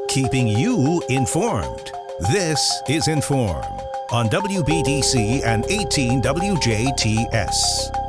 Keeping you informed. This is In.form on WBDC and 18 WJTS.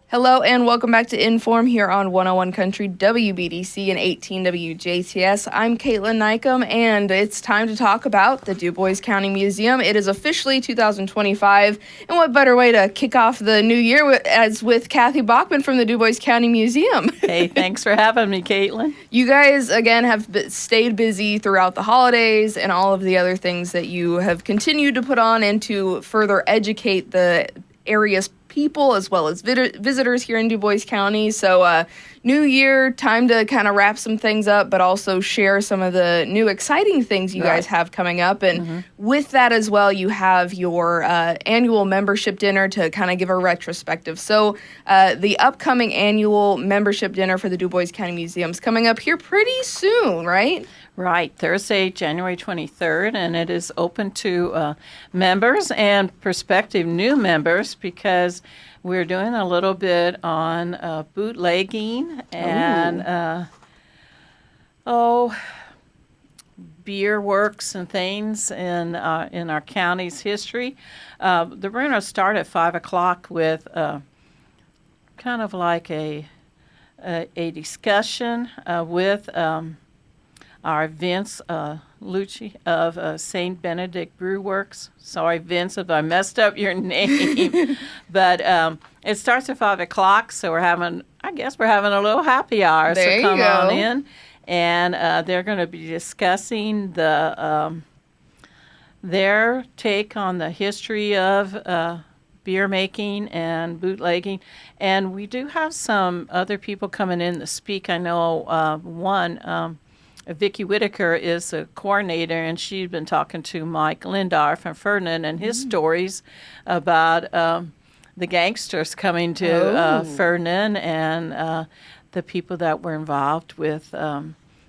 Hello and welcome back to In.form here on 101 Country, WBDC and 18 WJTS. I'm Caitlin Nykum, and it's time to talk about the Dubois County Museum. It is officially 2025, and what better way to kick off the new year as with Kathy Bachman from the Dubois County Museum. Hey, thanks for having me, Caitlin. You guys, again, have stayed busy throughout the holidays and all of the other things that you have continued to put on and to further educate the area's people as well as visitors here in Dubois County. So new year, time to kind of wrap some things up, but also share some of the new exciting things you guys have coming up. And with that as well, you have your annual membership dinner to kind of give a retrospective. So the upcoming annual membership dinner for the Dubois County Museum is coming up here pretty soon, right? Right, Thursday, January 23rd, and it is open to members and prospective new members because we're doing a little bit on bootlegging and beer works and things in our county's history. We're going to start at 5 o'clock with kind of like a discussion with our Vince Lucci of St. Benedict Brew Works. Sorry, Vince, if I messed up your name. But it starts at 5 o'clock, so we're having a little happy hour. There so come you go. on in. And they're going to be discussing their take on the history of beer making and bootlegging. And we do have some other people coming in to speak. I know one... Vicki Whitaker is a coordinator, and she's been talking to Mike Lindar from Ferdinand and his stories about the gangsters coming to Ferdinand and the people that were involved with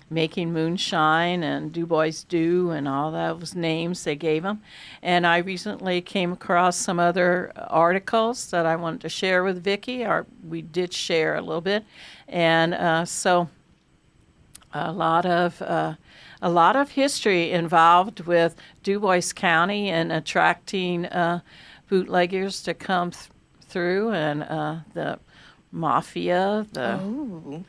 making moonshine and Dubois Dew and all those names they gave them. And I recently came across some other articles that I wanted to share with Vicki, or we did share a little bit. And so... A lot of history involved with Dubois County and attracting bootleggers to come through, and the mafia, the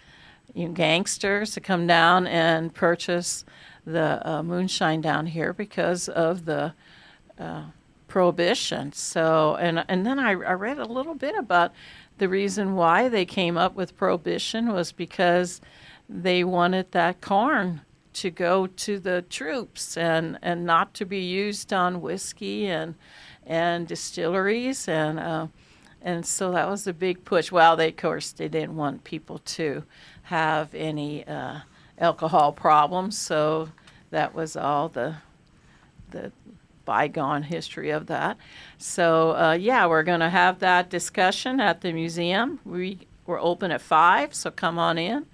gangsters to come down and purchase the moonshine down here because of the prohibition. So, and then I read a little bit about the reason why they came up with prohibition was because they wanted that corn to go to the troops and not to be used on whiskey and distilleries and so that was a big push. Well, of course they didn't want people to have any alcohol problems, so that was all the bygone history of that. So we're going to have that discussion at the museum. We're open at 5, so come on in.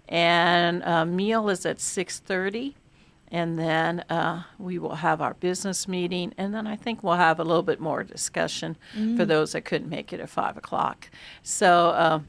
And meal is at 6:30, and then we will have our business meeting, and then I think we'll have a little bit more discussion for those that couldn't make it at 5 o'clock. So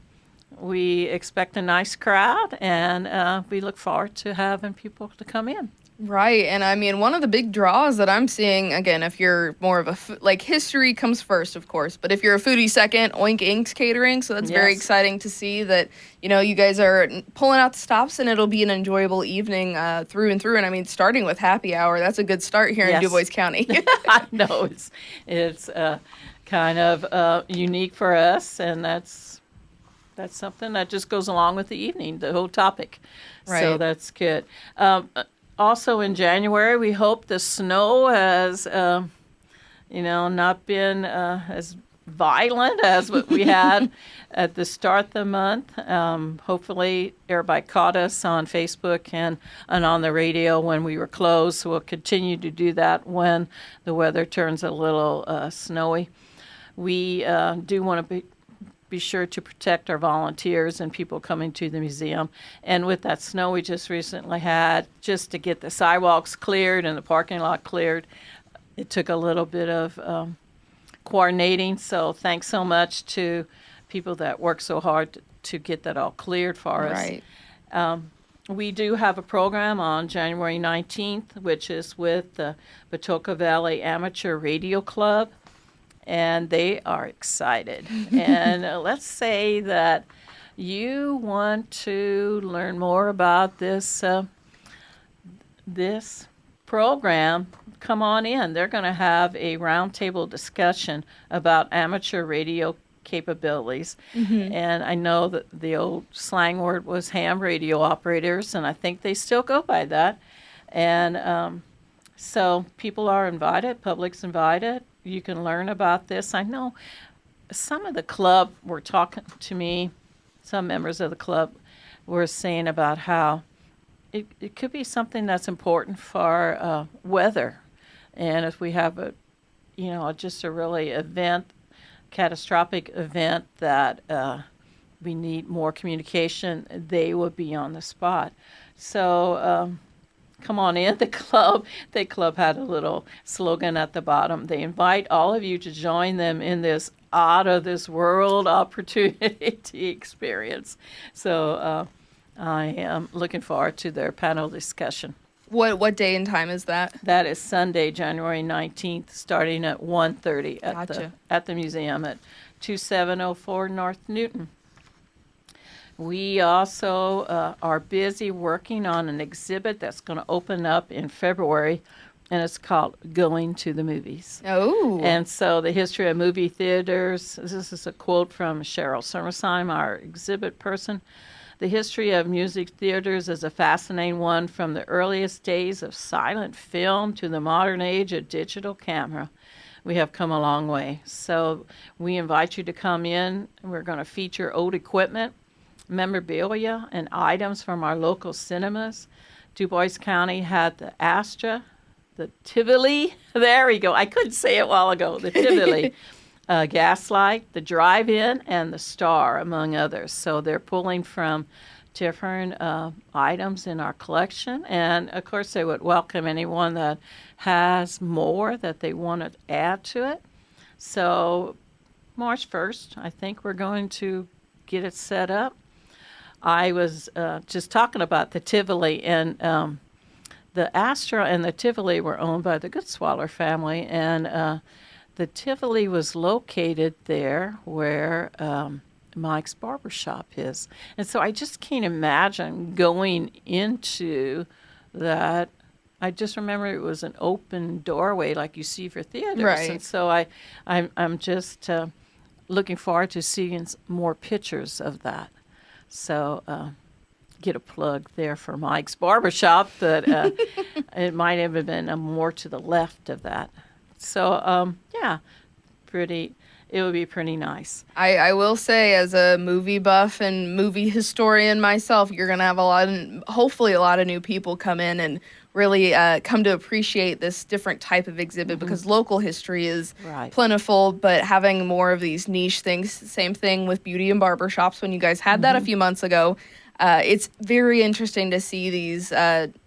we expect a nice crowd, and we look forward to having people to come in. Right, and I mean, one of the big draws that I'm seeing, again, if you're more of a, history comes first, of course, but if you're a foodie second, Oink Inc.'s catering, so that's very exciting to see that, you guys are pulling out the stops, and it'll be an enjoyable evening through and through, and I mean, starting with happy hour, that's a good start here in Dubois County. I know, it's kind of unique for us, and that's something that just goes along with the evening, the whole topic. Right. So that's good. Also in January, we hope the snow has, not been as violent as what we had at the start of the month. Hopefully, everybody caught us on Facebook and on the radio when we were closed. So we'll continue to do that when the weather turns a little snowy. We do want to be sure to protect our volunteers and people coming to the museum. And with that snow we just recently had, just to get the sidewalks cleared and the parking lot cleared, it took a little bit of coordinating. So thanks so much to people that work so hard to get that all cleared for us. Right. we do have a program on January 19th, which is with the Patoka Valley Amateur Radio Club, and they are excited. And let's say that you want to learn more about this program, come on in. They're going to have a roundtable discussion about amateur radio capabilities. And I know that the old slang word was ham radio operators, and I think they still go by that. And so people are invited, public's invited. You can learn about this. I know some of the club were talking to me, some members of the club were saying about how it could be something that's important for weather. And if we have just a really catastrophic event that we need more communication, they will be on the spot. So come on in. The club had a little slogan at the bottom. They invite all of you to join them in this out of this world opportunity experience. So I am looking forward to their panel discussion. What day and time is that? That is Sunday, January 19th, starting at 1:30 at the museum at 2704 North Newton. We also are busy working on an exhibit that's going to open up in February, and it's called Going to the Movies. Oh. And so the history of movie theaters, this is a quote from Cheryl Summersheim, our exhibit person. The history of music theaters is a fascinating one, from the earliest days of silent film to the modern age of digital camera. We have come a long way. So we invite you to come in. We're going to feature old equipment, memorabilia, and items from our local cinemas. Dubois County had the Astra, the Tivoli. There we go. I couldn't say it a while ago. The Tivoli. Gaslight, the Drive-In, and the Star, among others. So they're pulling from different items in our collection. And, of course, they would welcome anyone that has more that they want to add to it. So March 1st, I think we're going to get it set up. I was just talking about the Tivoli, and the Astra and the Tivoli were owned by the Goodswaller family, and the Tivoli was located there where Mike's Barbershop is. And so I just can't imagine going into that. I just remember it was an open doorway like you see for theaters. Right. And so I'm just looking forward to seeing more pictures of that. So get a plug there for Mike's Barbershop, but it might have been more to the left of that. So, it would be pretty nice. I will say, as a movie buff and movie historian myself, you're going to have hopefully a lot of new people come in and really come to appreciate this different type of exhibit, because local history is plentiful, but having more of these niche things, same thing with beauty and barbershops when you guys had that a few months ago. It's very interesting to see these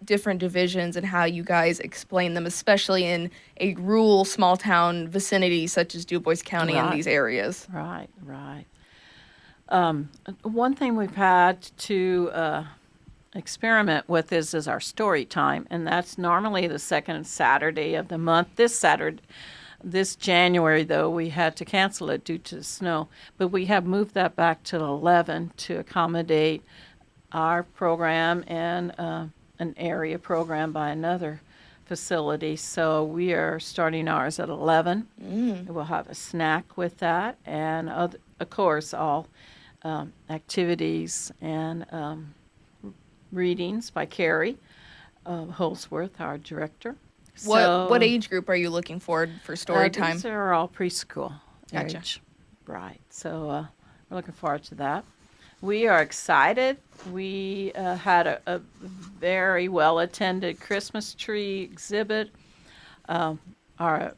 different divisions and how you guys explain them, especially in a rural, small-town vicinity such as Dubois County and these areas. Right. One thing we've had to experiment with is our story time, and that's normally the second Saturday of the month. This January, though, we had to cancel it due to the snow, but we have moved that back to 11 to accommodate our program and an area program by another facility. So we are starting ours at 11. We'll have a snack with that, and of course all activities and readings by Carrie Holsworth, our director. What age group are you looking for story time? These are all preschool Gotcha. age. Right. So we're looking forward to that. We are excited. We had a very well-attended Christmas tree exhibit. Our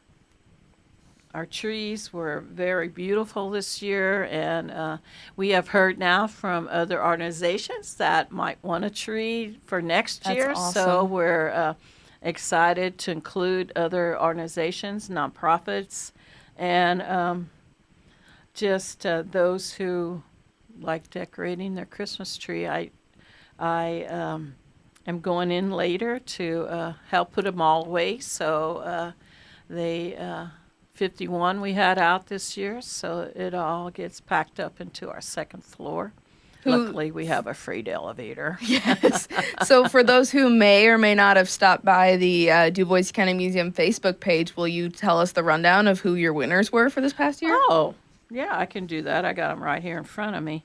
trees were very beautiful this year, and we have heard now from other organizations that might want a tree for next year. That's awesome. So we're excited to include other organizations, nonprofits, and just those who like decorating their Christmas tree. I am going in later to help put them all away. So they 51 we had out this year, so it all gets packed up into our second floor. Luckily, we have a freight elevator. Yes. So for those who may or may not have stopped by the Dubois County Museum Facebook page, will you tell us the rundown of who your winners were for this past year? Oh, yeah, I can do that. I got them right here in front of me.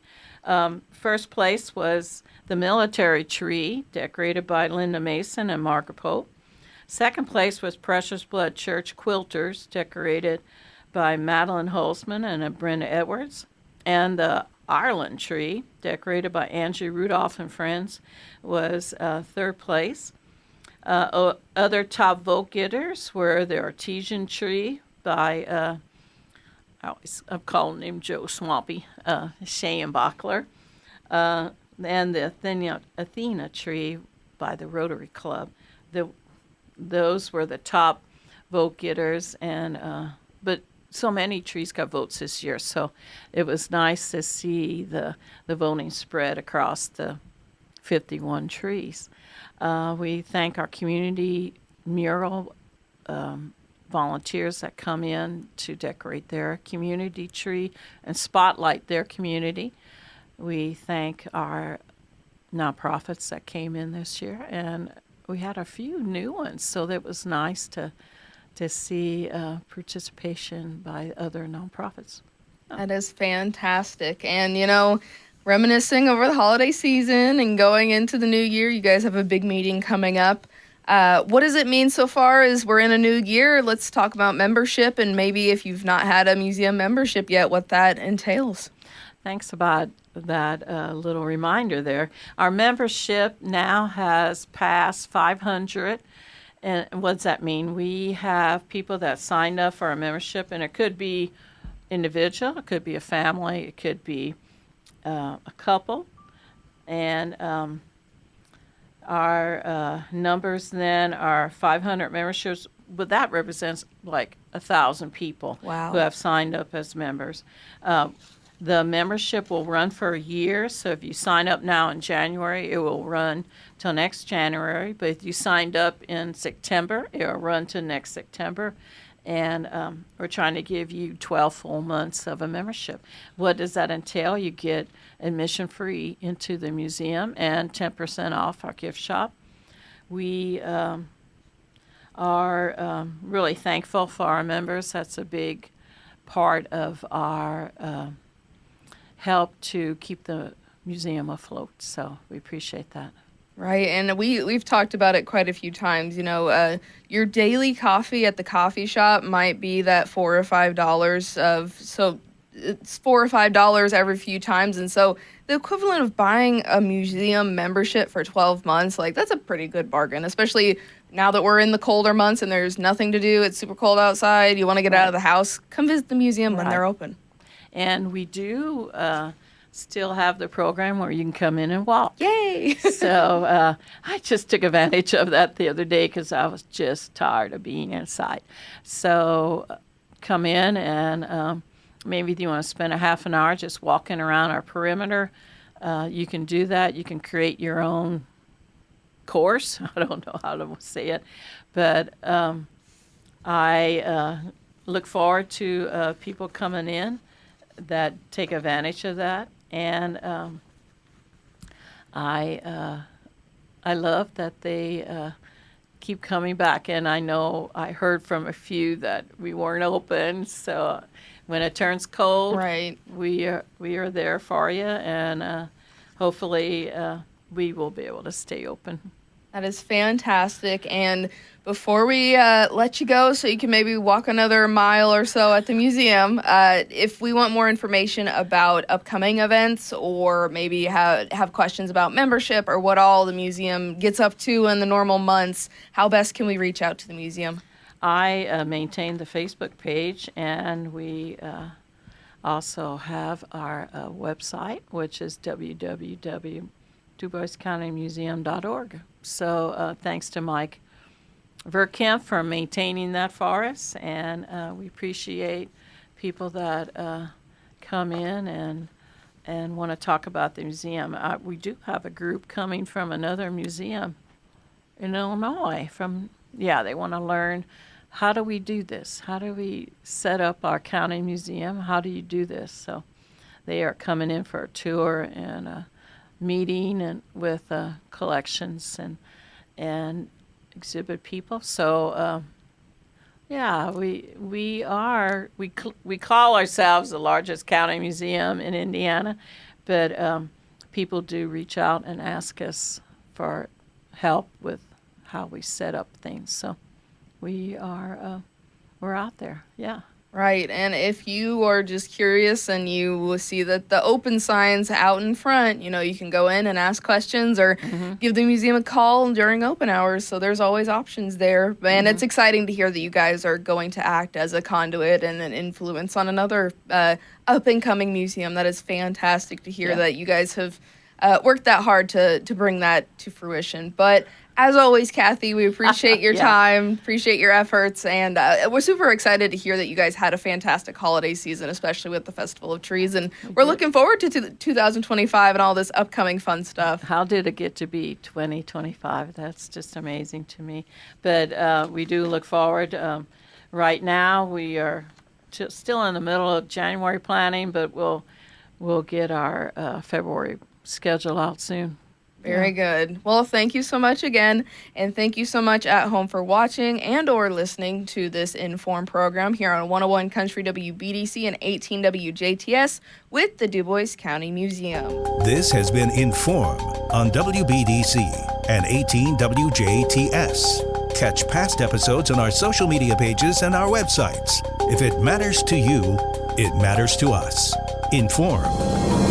First place was the military tree, decorated by Linda Mason and Margaret Pope. Second place was Precious Blood Church quilters, decorated by Madeline Holzman and Brenda Edwards. And the Ireland tree, decorated by Angie Rudolph and Friends, was third place. Other top vote getters were the artesian tree by, I'm calling him Joe Swampy, Cheyenne Bachler, and the Athena tree by the Rotary Club. Those were the top vote getters, but so many trees got votes this year, so it was nice to see the voting spread across the 51 trees. We thank our community mural volunteers that come in to decorate their community tree and spotlight their community. We thank our nonprofits that came in this year, and we had a few new ones, so that was nice to see participation by other nonprofits. That is fantastic. And, reminiscing over the holiday season and going into the new year, you guys have a big meeting coming up. What does it mean so far as we're in a new year? Let's talk about membership, and maybe if you've not had a museum membership yet, what that entails. Thanks about that little reminder there. Our membership now has passed 500. And what does that mean? We have people that signed up for our membership, and it could be individual, it could be a family, it could be a couple. And our numbers then are 500 memberships, but that represents like 1,000 people who have signed up as members. The membership will run for a year, so if you sign up now in January, it will run till next January. But if you signed up in September, it will run till next September. And we're trying to give you 12 full months of a membership. What does that entail? You get admission free into the museum and 10% off our gift shop. We are really thankful for our members. That's a big part of our help to keep the museum afloat. So we appreciate that. Right, and we've talked about it quite a few times. Your daily coffee at the coffee shop might be that $4 or $5 so it's $4 or $5 every few times, and so the equivalent of buying a museum membership for 12 months, like that's a pretty good bargain, especially now that we're in the colder months and there's nothing to do. It's super cold outside. You want to get out of the house, come visit the museum when they're open. And we do still have the program where you can come in and walk. Yay! So I just took advantage of that the other day because I was just tired of being inside. So come in and maybe if you want to spend a half an hour just walking around our perimeter, you can do that. You can create your own course. I don't know how to say it. But I look forward to people coming in that take advantage of that. And I love that they keep coming back. And I know I heard from a few that we weren't open. So when it turns cold, we are there for you. And hopefully we will be able to stay open. That is fantastic. And before we let you go, so you can maybe walk another mile or so at the museum, if we want more information about upcoming events or maybe have questions about membership or what all the museum gets up to in the normal months, how best can we reach out to the museum? I maintain the Facebook page, and we also have our website, which is www.duboiscountymuseum.org. So thanks to Mike Verkamp for maintaining that for us, and we appreciate people that come in and want to talk about the museum. We do have a group coming from another museum in Illinois. They want to learn, how do we do this? How do we set up our county museum? How do you do this? So they are coming in for a tour and a meeting and with collections and exhibit people. So we call ourselves the largest county museum in Indiana, but people do reach out and ask us for help with how we set up things. So we're out there. Yeah. Right, and if you are just curious and you will see that the open signs out in front, you can go in and ask questions or give the museum a call during open hours. So there's always options there. And it's exciting to hear that you guys are going to act as a conduit and an influence on another up-and-coming museum. That is fantastic to hear that you guys have worked that hard to bring that to fruition. But as always, Kathy, we appreciate your time, appreciate your efforts, and we're super excited to hear that you guys had a fantastic holiday season, especially with the Festival of Trees, and we're looking forward to 2025 and all this upcoming fun stuff. How did it get to be 2025? That's just amazing to me. But we do look forward. Right now, we are still in the middle of January planning, but we'll get our February schedule out soon. Very good. Well, thank you so much again, and thank you so much at home for watching and or listening to this In.form program here on 101 Country WBDC and 18 WJTS with the Dubois County Museum. This has been In.form on WBDC and 18 WJTS. Catch past episodes on our social media pages and our websites. If it matters to you, it matters to us. In.form.